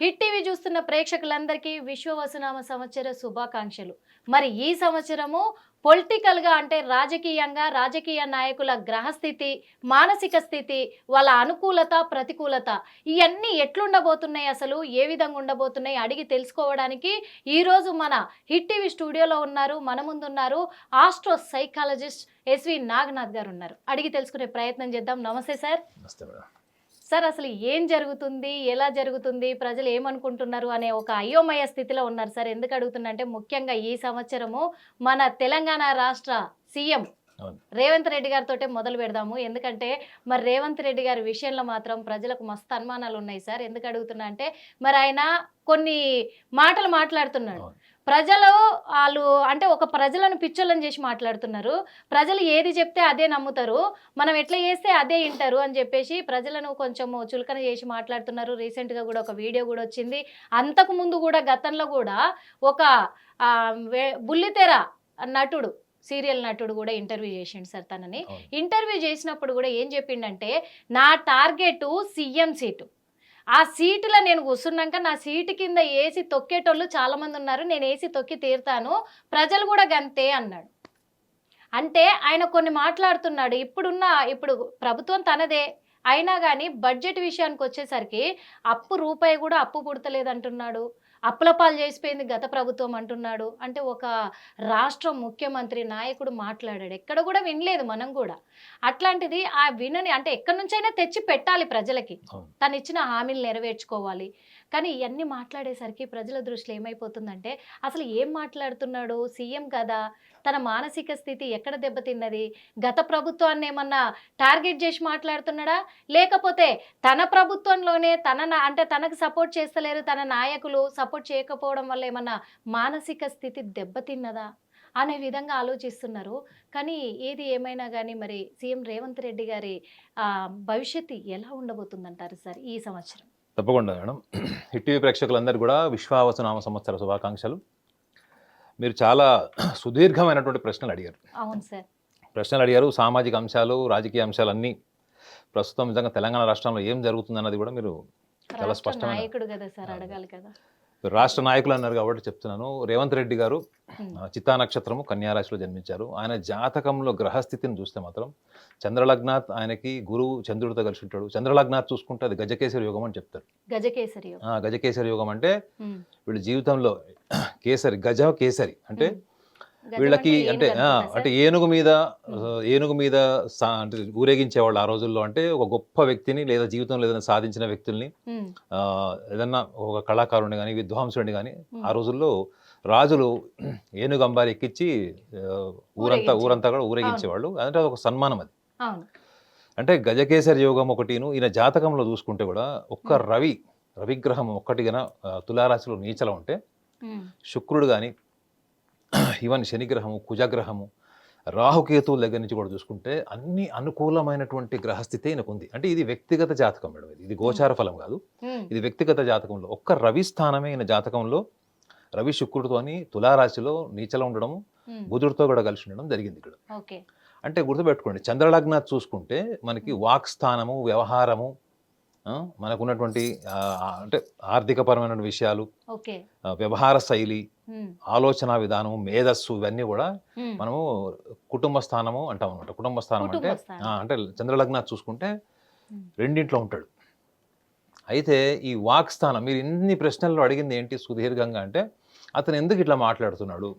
Hit TV చూస్తున్న ప్రేక్షకులందరికీ విశ్వవసునామ సంవత్సర శుభాకాంక్షలు. మరి ఈ సంవత్సరము పొలిటికల్గా అంటే రాజకీయ నాయకుల గ్రహస్థితి, మానసిక స్థితి, వాళ్ళ అనుకూలత, ప్రతికూలత ఇవన్నీ ఎట్లుండబోతున్నాయి, అసలు ఏ విధంగా ఉండబోతున్నాయి అడిగి తెలుసుకోవడానికి ఈరోజు మన హిట్ టీవీ స్టూడియోలో ఉన్నారు, మన ముందున్నారు ఆస్ట్రో సైకాలజిస్ట్ ఎస్వి నాగనాథ్ గారు ఉన్నారు. అడిగి తెలుసుకునే ప్రయత్నం చేద్దాం. నమస్తే సార్. నమస్తే మేడం. సార్, అసలు ఏం జరుగుతుంది, ఎలా జరుగుతుంది, ప్రజలు ఏమనుకుంటున్నారు అనే ఒక అయోమయ స్థితిలో ఉన్నారు సార్. ఎందుకు అడుగుతున్నా అంటే ముఖ్యంగా ఈ సంవత్సరము మన తెలంగాణ రాష్ట్ర సీఎం రేవంత్ రెడ్డి గారితోటే మొదలు పెడదాము. ఎందుకంటే మరి రేవంత్ రెడ్డి గారి విషయంలో మాత్రం ప్రజలకు మస్తు అనుమానాలు ఉన్నాయి సార్. ఎందుకు అడుగుతున్నా అంటే మరి ఆయన కొన్ని మాటలు మాట్లాడుతున్నాడు. ప్రజలు వాళ్ళు అంటే ఒక ప్రజలను పిచ్చోళ్ళని చేసి మాట్లాడుతున్నారు. ప్రజలు ఏది చెప్తే అదే నమ్ముతారు, మనం ఎట్లా చేస్తే అదే వింటారు అని చెప్పేసి ప్రజలను కొంచెం చులకన చేసి మాట్లాడుతున్నారు. రీసెంట్గా కూడా ఒక వీడియో కూడా వచ్చింది. అంతకు ముందు కూడా గతంలో కూడా ఒక బుల్లితెర నటుడు, సీరియల్ నటుడు కూడా ఇంటర్వ్యూ చేసిండు సార్. తనని ఇంటర్వ్యూ చేసినప్పుడు కూడా ఏం చెప్పిండంటే, నా టార్గెట్ సీఎం సీటు, ఆ సీటులో నేను కూర్చున్నాక నా సీటు కింద ఏసి తొక్కేటోళ్ళు చాలామంది ఉన్నారు, నేను ఏసి తొక్కి తీరుతాను, ప్రజలు కూడా గంతే అన్నాడు. అంటే ఆయన కొన్ని మాట్లాడుతున్నాడు. ఇప్పుడు ప్రభుత్వం తనదే అయినా కానీ బడ్జెట్ విషయానికి వచ్చేసరికి రూపాయి కూడా అప్పు పుడతలేదు అంటున్నాడు. అప్పుల పాలు చేసిపోయింది గత ప్రభుత్వం అంటున్నాడు. అంటే ఒక రాష్ట్ర ముఖ్యమంత్రి నాయకుడు మాట్లాడాడు, ఎక్కడ కూడా వినలేదు మనం కూడా. అట్లాంటిది ఆ వినని అంటే ఎక్కడి నుంచైనా తెచ్చి పెట్టాలి ప్రజలకి, తను ఇచ్చిన హామీలు నెరవేర్చుకోవాలి. కానీ ఇవన్నీ మాట్లాడేసరికి ప్రజల దృష్టిలో ఏమైపోతుందంటే, అసలు ఏం మాట్లాడుతున్నాడు, సీఎం కదా, తన మానసిక స్థితి ఎక్కడ దెబ్బతిన్నది, గత ప్రభుత్వాన్ని ఏమన్నా టార్గెట్ చేసి మాట్లాడుతున్నాడా, లేకపోతే తన ప్రభుత్వంలోనే అంటే తనకు సపోర్ట్ చేస్తలేరు తన నాయకులు, సపోర్ట్ చేయకపోవడం వల్ల ఏమన్నా మానసిక స్థితి దెబ్బతిన్నదా అనే విధంగా ఆలోచిస్తున్నారు. కానీ ఏది ఏమైనా కానీ మరి సీఎం రేవంత్ రెడ్డి గారి భవిష్యత్తు ఎలా ఉండబోతుందంటారు సార్ ఈ సంవత్సరం? తప్పకుండా మేడం. హిట్ టీవీ ప్రేక్షకులందరూ కూడా విశ్వావసునామ సంవత్సర శుభాకాంక్షలు. మీరు చాలా సుదీర్ఘమైనటువంటి ప్రశ్నలు అడిగారు. అవును సార్. ప్రశ్నలు అడిగారు. సామాజిక అంశాలు, రాజకీయ అంశాలు అన్నీ ప్రస్తుతం నిజంగా తెలంగాణ రాష్ట్రంలో ఏం జరుగుతుందన్నది కూడా మీరు చాలా స్పష్టంగా, నాయకుడు కదా సార్, అడగాలి కదా. రాష్ట్ర నాయకులు అన్నారు కాబట్టి చెప్తున్నాను. రేవంత్ రెడ్డి గారు చిత్తా నక్షత్రము కన్యారాశిలో జన్మించారు. ఆయన జాతకంలో గ్రహస్థితిని చూస్తే మాత్రం చంద్రలగ్నాథ్ ఆయనకి గురువు చంద్రుడితో కలిసి ఉంటాడు. చంద్రలగ్నాథ్ చూసుకుంటే అది గజకేసరి యోగం అని చెప్తారు. గజకేసరి యోగం అంటే వీళ్ళ జీవితంలో గజ కేసరి అంటే వీళ్ళకి అంటే ఏనుగు మీద అంటే ఊరేగించేవాళ్ళు ఆ రోజుల్లో. అంటే ఒక గొప్ప వ్యక్తిని లేదా జీవితంలో ఏదైనా సాధించిన వ్యక్తుల్ని, ఏదన్నా ఒక కళాకారుని కానీ విద్వాంసుడిని కానీ ఆ రోజుల్లో రాజులు ఏనుగు అంబారి ఎక్కించి ఊరంతా కూడా ఊరేగించేవాళ్ళు. అంటే ఒక సన్మానం అది. అంటే గజకేసరి యోగం ఒకటిను. ఈయన జాతకంలో చూసుకుంటే కూడా ఒక్క రవిగ్రహం ఒక్కటి గన తులారాశిలో నీచలో ఉంటే, శుక్రుడు కానీ ఈవెన్ శనిగ్రహము, కుజగ్రహము, రాహుకేతువుల దగ్గర నుంచి కూడా చూసుకుంటే అన్ని అనుకూలమైనటువంటి గ్రహస్థితి ఈయనకు ఉంది. అంటే ఇది వ్యక్తిగత జాతకం మేడం, ఇది గోచార ఫలం కాదు. ఇది వ్యక్తిగత జాతకంలో ఒక్క రవి స్థానమే ఈయన జాతకంలో రవి శుక్రుడితో అని తులారాశిలో నీచలో ఉండడం, బుధుడితో కూడా కలిసి ఉండడం జరిగింది ఇక్కడ. అంటే గుర్తుపెట్టుకోండి, చంద్రలగ్నాథ్ చూసుకుంటే మనకి వాక్ స్థానము, వ్యవహారము, మనకున్నటువంటి అంటే ఆర్థికపరమైన విషయాలు, వ్యవహార శైలి, ఆలోచన విధానం, మేధస్సు, ఇవన్నీ కూడా మనము కుటుంబ స్థానము అంటాం అనమాట. కుటుంబ స్థానం అంటే చంద్రలగ్నాథ్ చూసుకుంటే రెండింట్లో ఉంటాడు. అయితే ఈ వాక్ స్థానం, మీరు ఇన్ని ప్రశ్నల్లో అడిగింది ఏంటి సుదీర్ఘంగా అంటే, అతను ఎందుకు ఇట్లా మాట్లాడుతున్నాడు,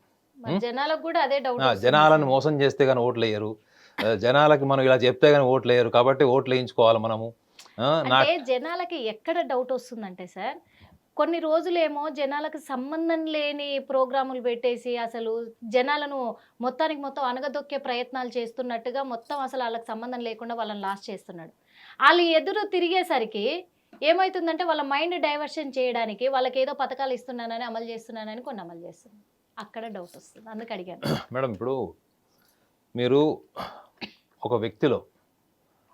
జనాలను మోసం చేస్తే కానీ ఓట్లు వేయరు, జనాలకి మనం ఇలా చెప్తే కానీ ఓట్లు వేయరు, కాబట్టి ఓట్లు వేయించుకోవాలి మనము. జనాలకి ఎక్కడ డౌట్ వస్తుందంటే సార్, కొన్ని రోజులేమో జనాలకు సంబంధం లేని ప్రోగ్రాములు పెట్టేసి అసలు జనాలను మొత్తం అనగదొక్కే ప్రయత్నాలు చేస్తున్నట్టుగా, మొత్తం అసలు వాళ్ళకి సంబంధం లేకుండా వాళ్ళని లాస్ట్ చేస్తున్నాడు. వాళ్ళు ఎదురు తిరిగేసరికి ఏమవుతుందంటే వాళ్ళ మైండ్ డైవర్షన్ చేయడానికి వాళ్ళకి ఏదో పథకాలు ఇస్తున్నానని, అమలు చేస్తున్నానని కొన్ని అమలు చేస్తున్నారు. అక్కడ డౌట్ వస్తుంది, అందుకు అడిగాను మేడం. ఇప్పుడు మీరు ఒక వ్యక్తిలో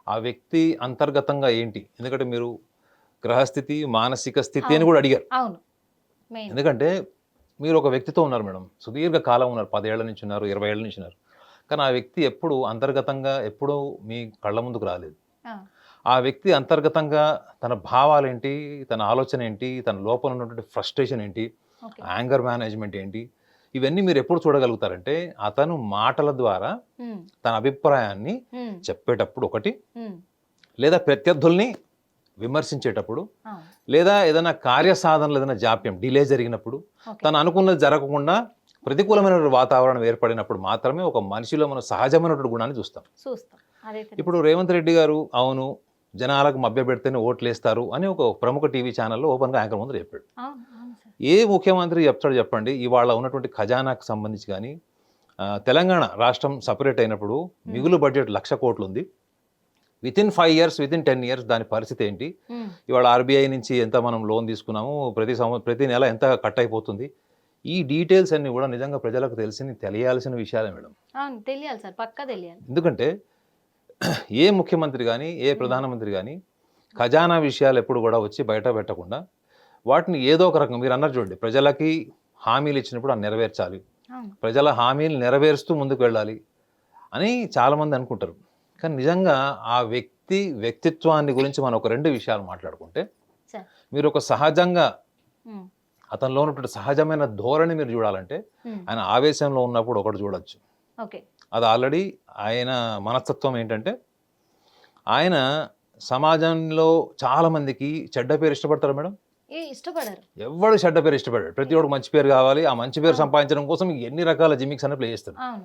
ఆ వ్యక్తి అంతర్గతంగా ఏంటి, ఎందుకంటే మీరు గ్రహస్థితి, మానసిక స్థితి అని కూడా అడిగారు. ఎందుకంటే మీరు ఒక వ్యక్తితో ఉన్నారు మేడం, సుదీర్ఘ కాలం ఉన్నారు, 10 ఏళ్ల నుంచి ఉన్నారు, 20 ఏళ్ల నుంచి ఉన్నారు. కానీ ఆ వ్యక్తి ఎప్పుడు అంతర్గతంగా ఎప్పుడూ మీ కళ్ళ ముందుకు రాలేదు. ఆ వ్యక్తి అంతర్గతంగా తన భావాలేంటి, తన ఆలోచన ఏంటి, తన లోపల ఉన్నటువంటి ఫ్రస్ట్రేషన్ ఏంటి, ఓకే. యాంగర్ మేనేజ్మెంట్ ఏంటి, ఇవన్నీ మీరు ఎప్పుడు చూడగలుగుతారంటే అతను మాటల ద్వారా హ్మ్. తన అభిప్రాయాన్ని హ్మ్. చెప్పేటప్పుడు ఒకటి, హ్మ్. లేదా ప్రత్యర్థుల్ని విమర్శించేటప్పుడు, అవును. లేదా ఏదైనా కార్యసాధనలో ఏదైనా జాప్యం డిలే జరిగినప్పుడు, ఓకే. తను అనుకున్నది జరగకుండా ప్రతికూలమైన వాతావరణం ఏర్పడినప్పుడు మాత్రమే ఒక మనిషిలో మనం సహజమైనటువంటి గుణాన్ని చూస్తాం. చూస్తాం. అదైతే ఇప్పుడు రేవంత్ రెడ్డి గారు అవును జనాలకు మభ్యపెడితేనే ఓట్లేస్తారు అని ఒక ప్రముఖ టీవీ ఛానల్లో ఓపెన్గా యాంకర్ ముందు చెప్పాడు. అవును. అవును సార్. ఏ ముఖ్యమంత్రి చెప్తాడు చెప్పండి? ఇవాళ ఉన్నటువంటి ఖజానాకు సంబంధించి కానీ, తెలంగాణ రాష్ట్రం సపరేట్ అయినప్పుడు మిగులు బడ్జెట్ 1,00,000 కోట్లు ఉంది. వితిన్ 5 ఇయర్స్, వితిన్ 10 ఇయర్స్ దాని పరిస్థితి ఏంటి? హ్మ్. ఇవాళ ఆర్బీఐ నుంచి ఎంత మనం లోన్ తీసుకున్నాము, ప్రతి నెల ఎంత కట్ అయిపోతుంది, ఈ డీటెయిల్స్ అన్నీ కూడా నిజంగా ప్రజలకు తెలియాల్సిన విషయాలే మేడం. అవును. తెలియాలి సార్. పక్కా తెలియాలి. ఎందుకంటే ఏ ముఖ్యమంత్రి కానీ, ఏ ప్రధానమంత్రి కానీ ఖజానా విషయాలు ఎప్పుడు కూడా వచ్చి బయట పెట్టకుండా వాటిని ఏదో ఒక రకంగా మీరు అన్నారు చూడండి, ప్రజలకి హామీలు ఇచ్చినప్పుడు అది నెరవేర్చాలి, అవును. ప్రజల హామీలు నెరవేరుస్తూ ముందుకు వెళ్ళాలి అని చాలామంది అనుకుంటారు. కానీ నిజంగా ఆ వ్యక్తిత్వాన్ని గురించి మనం ఒక 2 విషయాలు మాట్లాడుకుంటే, సార్. మీరు ఒక సహజంగా హ్మ్. అతనిలో ఉన్నటువంటి సహజమైన ధోరణి మీరు చూడాలంటే, హ్మ్. ఆయన ఆవేశంలో ఉన్నప్పుడు ఒకటి చూడొచ్చు. ఓకే. అది ఆల్రెడీ ఆయన మనస్తత్వం ఏంటంటే, ఆయన సమాజంలో చాలా మందికి చెడ్డ పేరు ఇష్టపడతారు మేడం. ఇష్టపడరు. ఎవడు చెడ్డ పేరు ఇష్టపడాడు. ప్రతి ఒక్కడు మంచి పేరు కావాలి. ఆ మంచి పేరు అవును. సంపాదించడం కోసం ఎన్ని రకాల జిమ్మిక్స్ అన్ని ప్లే చేస్తాడు. అవును.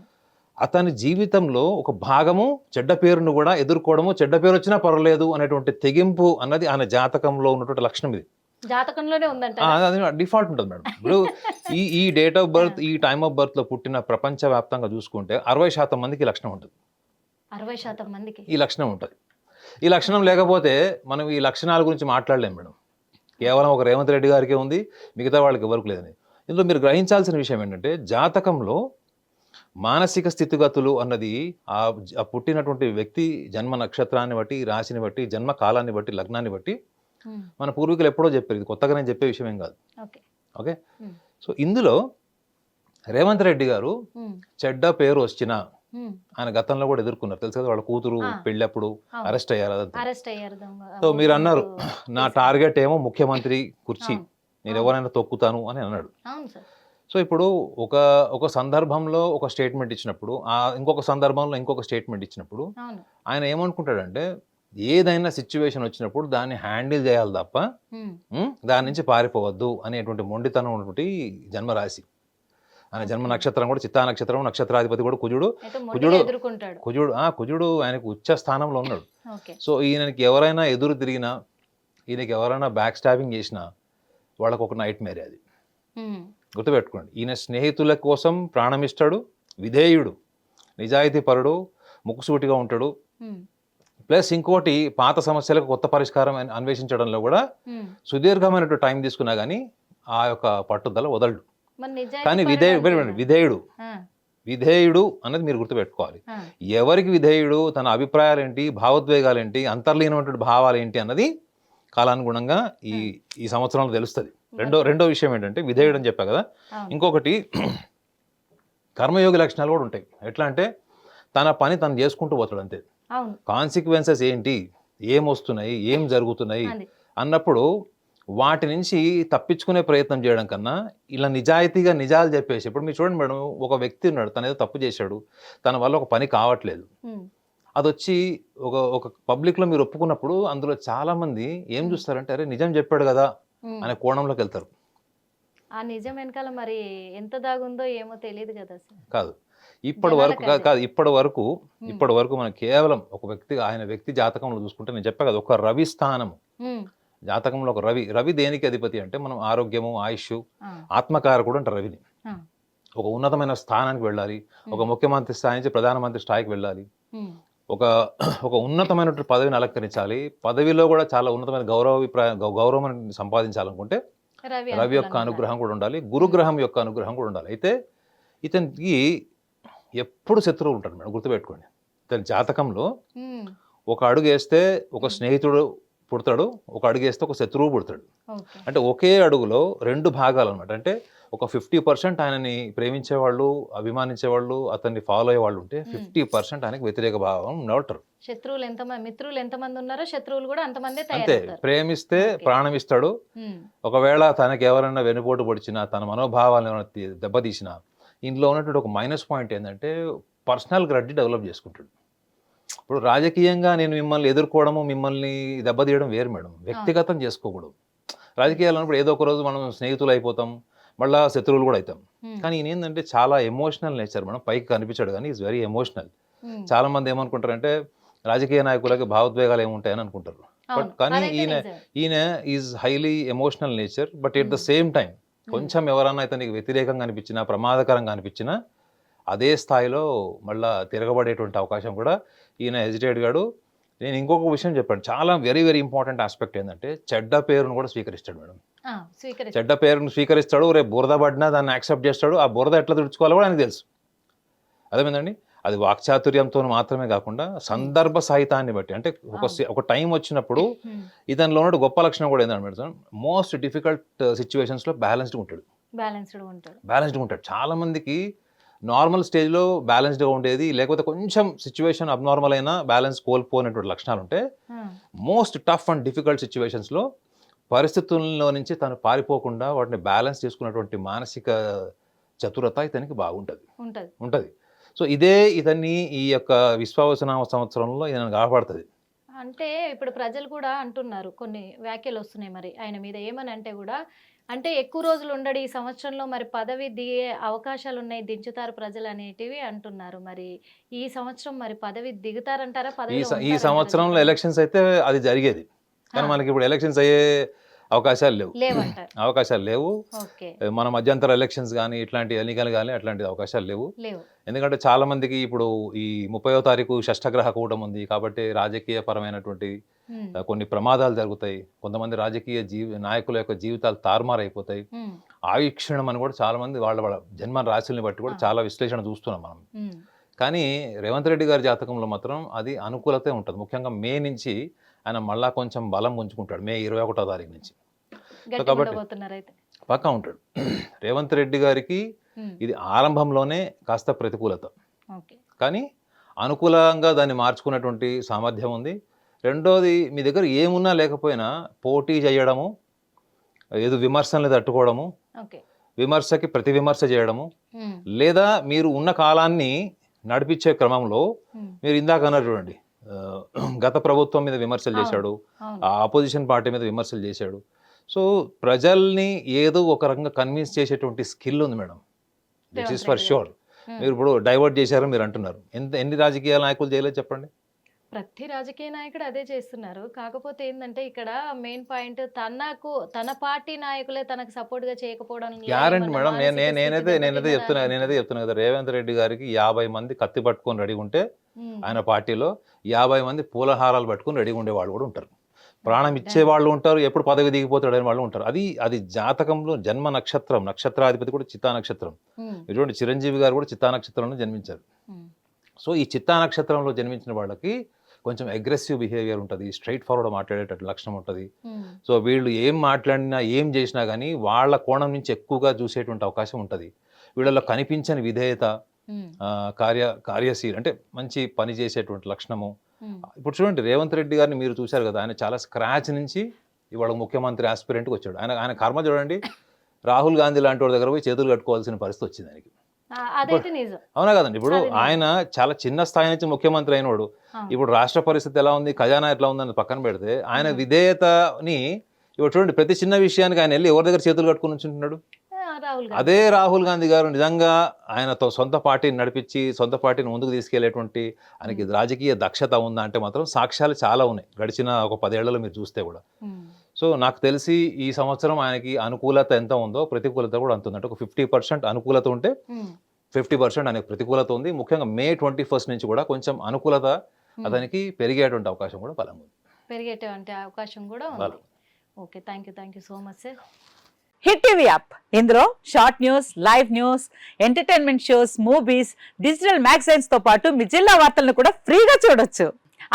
అతని జీవితంలో ఒక భాగము చెడ్డ పేరును కూడా ఎదుర్కోవడము, చెడ్డ పేరు వచ్చినా పర్వాలేదు అనేటువంటి తెగింపు అన్నది ఆయన జాతకంలో ఉన్నటువంటి లక్షణం ఇది. జాతకంలోనే ఉందంట. అది డిఫాల్ట్ ఉంటుంది మేడం. ఇప్పుడు ఈ డేట్ ఆఫ్ బర్త్, ఈ టైమ్ ఆఫ్ బర్త్ లో పుట్టిన ప్రపంచవ్యాప్తంగా చూసుకుంటే 60% మందికి ఈ లక్షణం ఉంటుంది. 60% మందికి. ఈ లక్షణం ఉంటుంది. ఈ లక్షణం లేకపోతే మనం ఈ లక్షణాల గురించి మాట్లాడలేం మేడం. కేవలం ఒక రేవంత్ రెడ్డి గారికే ఉంది, మిగతా వాళ్ళకి ఎవరికి లేదని. ఇందులో మీరు గ్రహించాల్సిన విషయం ఏంటంటే, జాతకంలో మానసిక స్థితిగతులు అన్నది ఆ పుట్టినటువంటి వ్యక్తి జన్మ నక్షత్రాన్ని బట్టి, రాశిని బట్టి, జన్మ కాలాన్ని బట్టి, లగ్నాన్ని బట్టి హ్మ్. మన పూర్వీకులు ఎప్పుడో చెప్పారు. ఇది కొత్తగా నేను చెప్పే విషయం ఏం కాదు. ఓకే. ఓకే. హ్మ్. సో ఇందులో రేవంత్ రెడ్డి గారు హ్మ్. చెడ్డ పేరు వచ్చినా హ్మ్. ఆయన గతంలో కూడా ఎదుర్కొన్నారు. తెలుసు కదా, వాళ్ళ కూతురు పెళ్ళప్పుడు అవును. అరెస్ట్ అయ్యారు. అదంతా. అరెస్ట్ అయ్యారు దొంగ. సో మీరు అన్నారు నా కేసు. టార్గెట్ ఏమో ముఖ్యమంత్రి కుర్చీ, అవును. నేను ఎవరైనా తొక్కుతాను అని అన్నాడు. అవును సార్. సో ఇప్పుడు ఒక సందర్భంలో ఒక స్టేట్మెంట్ ఇచ్చినప్పుడు, ఇంకొక సందర్భంలో ఇంకొక స్టేట్మెంట్ ఇచ్చినప్పుడు అవును. ఆయన ఏమనుకుంటాడంటే, ఏదైనా సిచ్యువేషన్ వచ్చినప్పుడు దాన్ని హ్యాండిల్ చేయాలి తప్ప హ్మ్. దాని నుంచి పారిపోవద్దు అనేటువంటి మొండితనం ఉన్నటువంటి జన్మరాశి. ఆయన జన్మ నక్షత్రం కూడా చిత్తా నక్షత్రం, నక్షత్రాధిపతి కూడా కుజుడు. అయితే మొండిగా కుజుడు ఎదుర్కొంటాడు. కుజుడు ఆయనకు ఉచ్చ స్థానంలో ఉన్నాడు. ఓకే. సో ఈయనకి ఎవరైనా ఎదురు తిరిగినా, ఈయనకి ఎవరైనా బ్యాక్ స్టాబింగ్ చేసినా వాళ్ళకు ఒక నైట్ మేరే అది. హ్మ్. గుర్తుపెట్టుకోండి, ఈయన స్నేహితుల కోసం ప్రాణమిస్తాడు, విధేయుడు, నిజాయితీ పరుడు, ముక్కుసూటిగా ఉంటాడు. హ్మ్. ప్లస్ ఇంకోటి, పాత సమస్యలకు కొత్త పరిష్కారం అన్వేషించడంలో కూడా హ్మ్. సుదీర్ఘమైనటువంటి టైం తీసుకున్నా కానీ ఆ యొక్క పట్టుదల వదలడు. మరి కానీ నిజాయితీ విధేయుడు అన్నది మీరు గుర్తుపెట్టుకోవాలి. ఆ. ఎవరికి విధేయుడు, తన అభిప్రాయాలు ఏంటి, భావోద్వేగాలు ఏంటి, అంతర్లీనమైనటువంటి భావాలు ఏంటి అన్నది కాలానుగుణంగా ఈ సంవత్సరంలో తెలుస్తుంది. రెండో విషయం ఏంటంటే, విధేయుడు అని చెప్పా కదా, అవును. ఇంకొకటి కర్మయోగి లక్షణాలు కూడా ఉంటాయి. ఎట్లా అంటే తన పని తను చేసుకుంటూ పోతాడు అంతే. అవును. కాన్సిక్వెన్సెస్ ఏంటి, ఏం వస్తున్నాయి, ఏం జరుగుతున్నాయి అది. అన్నప్పుడు వాటి నుంచి తప్పించుకునే ప్రయత్నం చేయడం కన్నా ఇలా నిజాయితీగా నిజాలు చెప్పేసి, ఇప్పుడు మీరు చూడండి మేడం, ఒక వ్యక్తి ఉన్నాడు, తను ఏదో తప్పు చేశాడు, తన వల్ల ఒక పని కావట్లేదు, హ్మ్. అది వచ్చి ఒక పబ్లిక్లో మీరు ఒప్పుకున్నప్పుడు అందులో చాలా మంది ఏం చూస్తారంటే, అరే నిజం చెప్పాడు కదా హ్మ్. అనే కోణంలోకి వెళ్తారు. ఆ నిజం వెనకాల మరి ఎంత దాగుందో ఏమో తెలియదు కదా సార్. కాదు, ఇప్పటి వరకు మనం కేవలం ఒక వ్యక్తి జాతకంలో చూసుకుంటే, నేను చెప్పా కదా, ఒక రవి స్థానము హ్మ్. జాతకంలో ఒక రవి దేనికి అధిపతి అంటే, మనం ఆరోగ్యము, ఆయుష్, ఆ. ఆత్మకారకుడు అంటారు రవిని. ఆ. ఒక ఉన్నతమైన స్థానానికి వెళ్ళాలి, ఒక ముఖ్యమంత్రి స్థాయి నుంచి ప్రధానమంత్రి స్థాయికి వెళ్ళాలి, హ్మ్. ఒక ఉన్నతమైనటువంటి పదవిని అలంకరించాలి, పదవిలో కూడా చాలా ఉన్నతమైన గౌరవం సంపాదించాలనుకుంటే రవి యొక్క అనుగ్రహం కూడా ఉండాలి, గురుగ్రహం యొక్క అనుగ్రహం కూడా ఉండాలి. అయితే ఇతనికి ఎప్పుడు శత్రువులు ఉంటారు మేడం, గుర్తుపెట్టుకోండి. ఇతని జాతకంలో హ్మ్. ఒక అడుగు వేస్తే ఒక స్నేహితుడు పుడతాడు, ఒక అడుగు వేస్తే ఒక శత్రువు పుడతాడు. ఓకే. అంటే ఒకే అడుగులో 2 భాగాలు అనమాట. అంటే ఒక 50% ఆయనని ప్రేమించేవాళ్ళు, అభిమానించేవాళ్ళు, అతన్ని ఫాలో అయ్యే వాళ్ళు ఉంటే 50% ఆయనకు వ్యతిరేక భావం ఉండవటరు. శత్రువులు ఎంతమంది, మిత్రులు ఎంతమంది ఉన్నారో శత్రువులు కూడా అంతమందే అంతే, తయారవుతారు. ప్రేమిస్తే Okay. ప్రాణం ఇస్తాడు. ఉమ్, ఒకవేళ తనకి ఎవరైనా వెనుపోటు పొడిచినా, తన మనోభావాలను ఏమైనా దెబ్బతీసినా, ఇందులో ఉన్నటువంటి ఒక మైనస్ పాయింట్ ఏంటంటే పర్సనల్ గ్రడ్డి డెవలప్ చేసుకుంటాడు. ఇప్పుడు రాజకీయంగా నేను మిమ్మల్ని ఎదుర్కోవడము, మిమ్మల్ని దెబ్బతీయడం వేరు మేడం, వ్యక్తిగతం చేసుకోకూడదు. రాజకీయాలు అన్నప్పుడు ఏదో ఒక రోజు మనం స్నేహితులు అయిపోతాం, మళ్ళీ శత్రువులు కూడా అవుతాం. ఉమ్, కానీ ఈయన ఏంటంటే చాలా ఎమోషనల్ నేచర్ మేడం, పైకి కనిపించాడు కానీ ఈజ్ వెరీ ఎమోషనల్. ఉమ్. చాలా మంది ఏమనుకుంటారంటే రాజకీయ నాయకులకి భావోద్వేగాలు ఏముంటాయని అనుకుంటారు. బట్ అవును, కానీ అదైతే నిజం. ఈయన is highly emotional nature. But at the same time కొంచెం ఎవరన్నా ఇతనికి వ్యతిరేకంగా అనిపించినా, ప్రమాదకరంగా అనిపించినా అదే స్థాయిలో మళ్ళా తిరగబడేటువంటి అవకాశం కూడా ఈయన హెజిటేట్ గాడు. నేను ఇంకొక విషయం చెప్పాను, చాలా వెరీ వెరీ ఇంపార్టెంట్ ఆస్పెక్ట్ ఏంటంటే చెడ్డ పేరును కూడా స్వీకరిస్తాడు మేడం. స్వీకరిస్తారు. చెడ్డ పేరును స్వీకరిస్తాడు, రేపు బురద పడినా దాన్ని యాక్సెప్ట్ చేస్తాడు. ఆ బురద ఎట్లా తుడుచుకోవాలో కూడా ఆయనకు తెలుసు. అదేమైందండి, అది వాక్చాతుర్యంతో మాత్రమే కాకుండా సందర్భ సాహితాన్ని బట్టి, అంటే ఒక టైం వచ్చినప్పుడు ఇతనిలో ఉన్న గొప్ప లక్షణం కూడా ఏంటంటే మేడం, మోస్ట్ డిఫికల్ట్ సిచ్యువేషన్స్లో బ్యాలెన్స్డ్గా ఉంటాడు. బ్యాలెన్స్డ్గా ఉంటాడు. చాలా మందికి నార్మల్ స్టేజ్లో బ్యాలెన్స్డ్గా ఉండేది, లేకపోతే కొంచెం సిచ్యువేషన్ అబ్నార్మల్ అయినా బ్యాలెన్స్ కోల్పోయినటువంటి లక్షణాలు ఉంటే, మోస్ట్ టఫ్ అండ్ డిఫికల్ట్ సిచ్యువేషన్స్లో పరిస్థితుల్లో నుంచి తను పారిపోకుండా వాటిని బ్యాలెన్స్ చేసుకున్నటువంటి మానసిక చతురత ఇతనికి బాగుంటుంది ఉంటుంది. సో ఇదే ఇతన్ని ఈ యొక్క విశ్వావసనామ సంవత్సరంలో ఈయన కాపాడుతుంది. అంటే ఇప్పుడు ప్రజలు కూడా అంటున్నారు, కొన్ని వ్యాఖ్యలు వస్తున్నాయి మరి ఆయన మీద, ఏమని అంటే కూడా, అంటే ఎక్కువ రోజులు ఉండడు ఈ సంవత్సరంలో, మరి పదవి దిగే అవకాశాలు ఉన్నాయి, దించుతారు ప్రజలు అనేటివి అంటున్నారు. మరి ఈ సంవత్సరం మరి పదవి దిగుతారంటారా? ఈ సంవత్సరంలో ఎలక్షన్స్ అయితే అది జరిగేది, కానీ మనకి ఇప్పుడు ఎలక్షన్స్ అయ్యే అవకాశాలు లేవు. మన మధ్యంతర ఎలక్షన్స్ కానీ, ఇట్లాంటి ఎన్నికలు కానీ అట్లాంటి అవకాశాలు లేవు. ఎందుకంటే చాలా మందికి ఇప్పుడు ఈ 30వ తారీఖు షష్ఠగ్రహ కూటం ఉంది కాబట్టి రాజకీయ పరమైనటువంటి కొన్ని ప్రమాదాలు జరుగుతాయి. కొంతమంది రాజకీయ నాయకుల యొక్క జీవితాలు తారుమారైపోతాయి. ఆయుక్షణం అని కూడా చాలా మంది వాళ్ళ జన్మ రాశుల్ని బట్టి కూడా చాలా విశ్లేషణ చూస్తున్నాం మనం. కానీ రేవంత్ రెడ్డి గారి జాతకంలో మాత్రం అది అనుకూలతే ఉంటుంది. ముఖ్యంగా మే నుంచి ఆయన మళ్ళా కొంచెం బలం పుంజుకుంటాడు, మే 21వ తారీఖు నుంచి. కాబట్టి పక్కా ఉంటాడు. రేవంత్ రెడ్డి గారికి ఇది ఆరంభంలోనే కాస్త ప్రతికూలత, కానీ అనుకూలంగా దాన్ని మార్చుకున్నటువంటి సామర్థ్యం ఉంది. రెండోది, మీ దగ్గర ఏమున్నా లేకపోయినా పోటీ చేయడము, ఏదో విమర్శల్ని తట్టుకోవడము, విమర్శకి ప్రతి విమర్శ చేయడము, లేదా మీరు ఉన్న కాలాన్ని నడిపించే క్రమంలో మీరు ఇందాక అన్నారు చూడండి, గత ప్రభుత్వం మీద విమర్శలు చేశాడు, ఆపోజిషన్ పార్టీ మీద విమర్శలు చేశాడు. సో ప్రజల్ని ఏదో ఒక రకంగా కన్విన్స్ చేసేటువంటి స్కిల్ ఉంది madam, this is for sure. మీరు ఇప్పుడు డైవర్ట్ చేశారని మీరు అంటున్నారు, ఎన్ని రాజకీయ నాయకులు చేయలేదు చెప్పండి? ప్రతి రాజకీయ నాయకుడు అదే చేస్తున్నారు. కాకపోతే ఏంటంటే ఇక్కడ మెయిన్ పాయింట్, తన పార్టీ నాయకులే తనకు సపోర్ట్ గా చేయకపోవడం గ్యారెంటీ మేడం. నేనైతే చెప్తున్నా కదా, రేవంత్ రెడ్డి గారికి 50 మంది కత్తి పట్టుకొని రెడీ ఉంటే ఆయన పార్టీలో 50 మంది పూలహారాలు పట్టుకొని రెడీ ఉండే వాళ్ళు కూడా ఉంటారు. ప్రాణం ఇచ్చే వాళ్ళు ఉంటారు, ఎప్పుడు పదవి దిగిపోతాడు అనే వాళ్ళు ఉంటారు. అది జాతకంలో జన్మ నక్షత్రం, నక్షత్రాధిపతి కూడా చిత్తా నక్షత్రం. ఇటువంటి చిరంజీవి గారు కూడా చిత్తా నక్షత్రంలో జన్మించారు. సో ఈ చిత్తా నక్షత్రంలో జన్మించిన వాళ్ళకి కొంచెం అగ్రెసివ్ బిహేవియర్ ఉంటుంది, స్ట్రైట్ ఫార్వర్డ్ మాట్లాడేటట్టు లక్షణం ఉంటుంది. సో వీళ్ళు ఏం మాట్లాడినా ఏం చేసినా కానీ వాళ్ళ కోణం నుంచి ఎక్కువగా చూసేటువంటి అవకాశం ఉంటుంది. వీళ్ళలో కనిపించని విధేయత, కార్యశీల, అంటే మంచి పని చేసేటువంటి లక్షణము. ఇప్పుడు చూడండి, రేవంత్ రెడ్డి గారిని మీరు చూశారు కదా, ఆయన చాలా స్క్రాచ్ నుంచి ఇవాళ ముఖ్యమంత్రి ఆస్పిరెంట్కి వచ్చాడు. ఆయన కర్మ చూడండి, రాహుల్ గాంధీ లాంటి వాళ్ళ దగ్గర పోయి చేతులు కట్టుకోవాల్సిన పరిస్థితి వచ్చింది ఆయనకి. అవునా కదండి? ఇప్పుడు ఆయన చాలా చిన్న స్థాయి నుంచి ముఖ్యమంత్రి అయినోడు, ఇప్పుడు రాష్ట్ర పరిస్థితి ఎలా ఉంది, ఖజానా ఎట్లా ఉందని పక్కన పెడితే ఆయన విధేయతని ఇప్పుడు చూడండి, ప్రతి చిన్న విషయానికి ఆయన వెళ్ళి ఎవరి దగ్గర చేతులు కట్టుకుని ఉంచుంటున్నాడు. అదే రాహుల్ గాంధీ గారు నిజంగా ఆయనతో సొంత పార్టీని నడిపించి సొంత పార్టీని ముందుకు తీసుకెళ్లేటువంటి ఆయనకి రాజకీయ దక్షత ఉందా అంటే మాత్రం సాక్ష్యాలు చాలా ఉన్నాయి గడిచిన ఒక 10 ఏళ్లలో మీరు చూస్తే కూడా. సో నాకు తెలిసి ఈ సంవత్సరం ఆయనకి అనుకూలత ఎంత ఉందో ప్రతికూలత కూడా అంత ఉంది. అంటే ఒక 50% అనుకూలత ఉంటే 50% ఆయనకు ప్రతికూలత ఉంది. ముఖ్యంగా మే 21 నుంచి కూడా కొంచెం అనుకూలత అతనికి పెరిగేటువంటి అవకాశం కూడా బలంగా ఉంది. పెరిగేటువంటి అవకాశం కూడా ఉంది. Okay, thank you so much sir. Hit TV app, ఇందులో short news, live news, entertainment shows, movies, digital magazines తో పాటు మీ జిల్లా వార్తలను కూడా ఫ్రీగా చూడొచ్చు.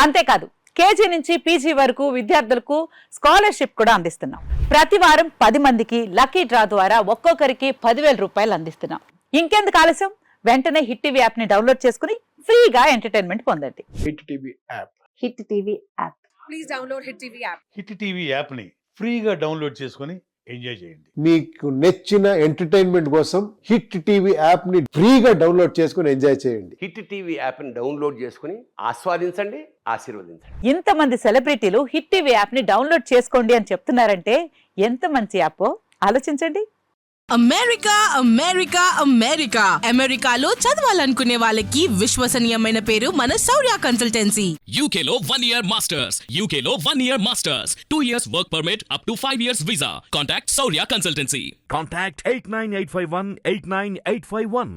అంతేకాదు కేజీ నుంచి పీజీ వరకు విద్యార్థులకు స్కాలర్షిప్ కూడా అందిస్తున్నాం. ప్రతి వారం 10 మందికి లక్కీ డ్రా ద్వారా ఒక్కొక్కరికి 10,000 రూపాయలు అందిస్తున్నాం. ఇంకెందుకు ఆలస్యం, వెంటనే హిట్ టీవీ యాప్ ని డౌన్లోడ్ చేసుకుని ఫ్రీగా ఎంటర్టైన్మెంట్ పొందండి. Hit TV app. Hit TV app. Please download Hit TV app. Hit TV యాప్ని ఫ్రీగా డౌన్లోడ్ చేసుకొని ఎంజాయ్ చేయండి. మీకు నచ్చిన ఎంటర్టైన్మెంట్ కోసం హిట్ టీవీ యాప్ ని ఫ్రీగా డౌన్లోడ్ చేసుకుని ఎంజాయ్ చేయండి. హిట్ టీవీ యాప్ని డౌన్లోడ్ చేసుకుని ఆస్వాదించండి, ఆశీర్వదించండి. ఇంతమంది సెలబ్రిటీలు హిట్ టీవీ యాప్ ని డౌన్లోడ్ చేసుకోండి అని చెప్తున్నారంటే ఎంత మంచి యాప్ ఆలోచించండి. అమెరికా అమెరికా అమెరికా అమెరికాలో చదవాలనుకునే వాళ్ళకి విశ్వసనీయమైన పేరు మన శౌర్య కన్సల్టెన్సీ. UK లో 1 year masters. UK లో 1 year masters. 2 years work permit up to 5 years visa. Contact Saurya Consultancy. Contact 89851 89851.